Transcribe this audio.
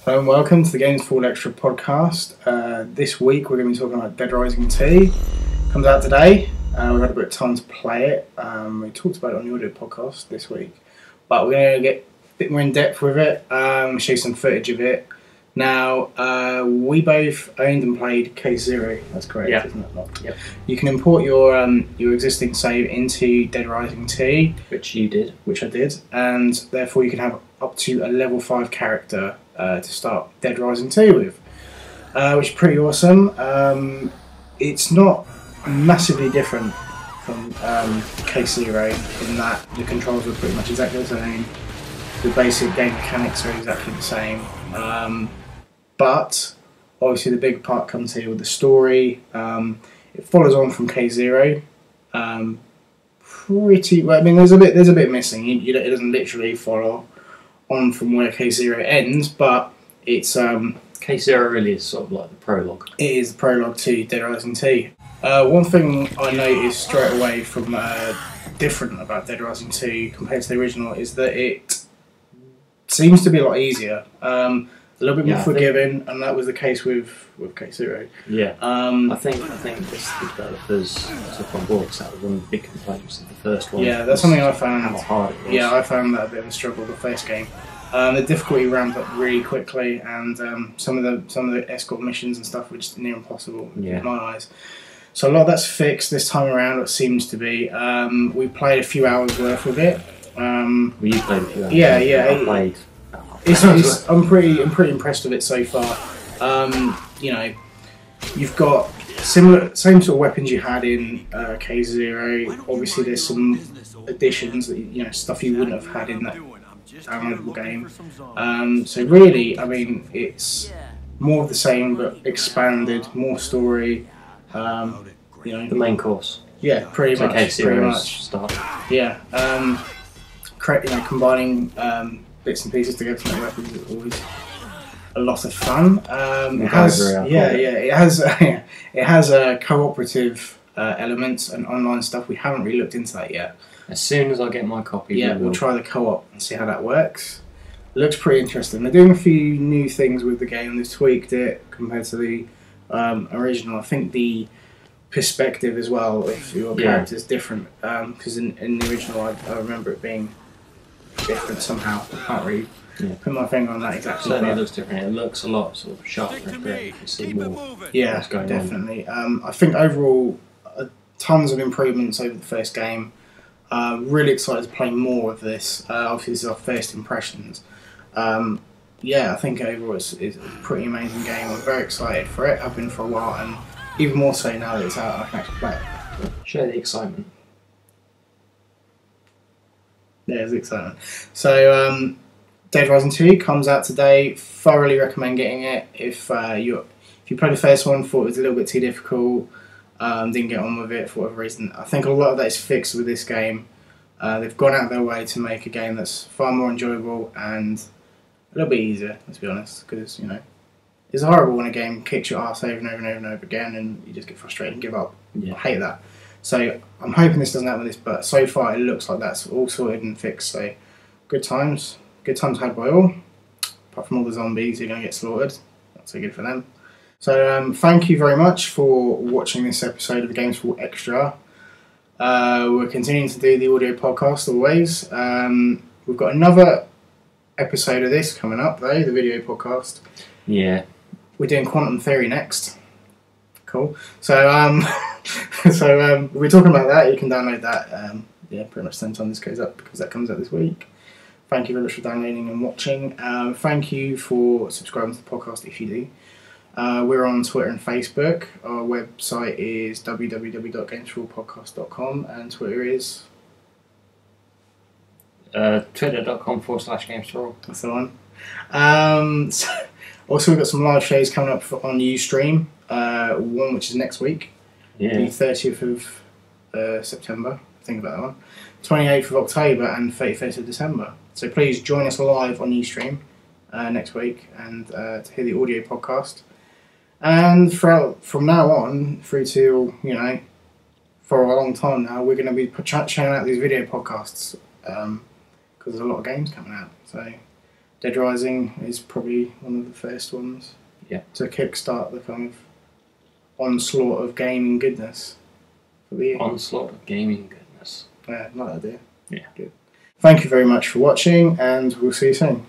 Hello and welcome to the Games4all Extra podcast. This week we're going to be talking about Dead Rising 2. Comes out today. We've had a bit of time to play it. We talked about it on the audio podcast this week. But we're going to get a bit more in depth with it, show you some footage of it. Now, we both owned and played Case Zero. That's correct, isn't it? Yep. You can import your existing save into Dead Rising 2. Which you did. Which I did. And therefore you can have up to a level 5 character to start Dead Rising 2 with, which is pretty awesome. It's not massively different from Case Zero in that the controls are pretty much exactly the same. The basic game mechanics are exactly the same. But obviously the big part comes here with the story. It follows on from Case Zero. Pretty well. I mean, there's a bit missing. It doesn't literally follow on from where Case Zero ends, but it's Case Zero really is sort of like the prologue. It is the prologue to Dead Rising 2. One thing I noticed straight away from different about Dead Rising 2 compared to the original is that it seems to be a lot easier. A little bit more forgiving, and that was the case with Case Zero. Yeah. I think the developers took on board because that was one of the big complaints of the first one. Yeah, that's something I found. How hard it was. Yeah, I found that a bit of a struggle the first game. The difficulty ramped up really quickly, and some of the escort missions and stuff were just near impossible in my eyes. So a lot of that's fixed this time around. It seems to be. We played a few hours worth of it. Well, you played a few hours. Yeah. I played. I'm pretty impressed with it so far. You know, you've got same sort of weapons you had in Case Zero. Obviously, there's some additions that stuff you wouldn't have had in that downloadable game. So really, I mean, it's more of the same but expanded, more story. The main course. Yeah, pretty much. Case Zero's start. Yeah. Combining bits and pieces together to make weapons is always a lot of fun. It has cooperative elements and online stuff. We haven't really looked into that yet. As soon as I get my copy, we'll try the co-op and see how that works. It looks pretty interesting. They're doing a few new things with the game. They've tweaked it compared to the original. I think the perspective as well of your character is different because in the original I remember it being different somehow. I can't really put my finger on that exactly. Certainly it looks different. It looks a lot sort of sharper and clearer. You can see more what's going definitely. I think overall, tons of improvements over the first game. Really excited to play more of this. Obviously, this is our first impressions. I think overall it's a pretty amazing game. I'm very excited for it. I've been for a while, and even more so now that it's out, I can actually play it. Share the excitement. Yeah, it's exciting. So, Dead Rising 2 comes out today. Thoroughly recommend getting it. If you played the first one, thought it was a little bit too difficult, didn't get on with it for whatever reason, I think a lot of that is fixed with this game. They've gone out of their way to make a game that's far more enjoyable and a little bit easier, let's be honest, because, it's horrible when a game kicks your arse over and over and over and over again and you just get frustrated and give up. Yeah. I hate that. So I'm hoping this doesn't happen with this, but so far it looks like that's all sorted and fixed. So good times had by all. Apart from all the zombies who are going to get slaughtered, not so good for them. So thank you very much for watching this episode of the Games4all Extra. We're continuing to do the audio podcast always. We've got another episode of this coming up though, the video podcast. Yeah. We're doing Quantum Theory next. Cool. So we're talking about that. You can download that. Pretty much the same time this goes up because that comes out this week. Thank you very much for downloading and watching. Thank you for subscribing to the podcast if you do. We're on Twitter and Facebook. Our website is www.games4allpodcast.com and Twitter is twitter.com/Games4all. That's the one. Also, we've got some live shows coming up on Ustream. One which is next week, the 30th of September. Think about that one. 28th of October and 31st of December. So please join us live on Ustream next week and to hear the audio podcast. And from now on through to for a long time now, we're going to be churning out these video podcasts because there's a lot of games coming out. So Dead Rising is probably one of the first ones. Yeah. To kickstart the kind of onslaught of gaming goodness for the year. Onslaught of gaming goodness. Yeah, not idea. Yeah. Good. Thank you very much for watching, and we'll see you soon.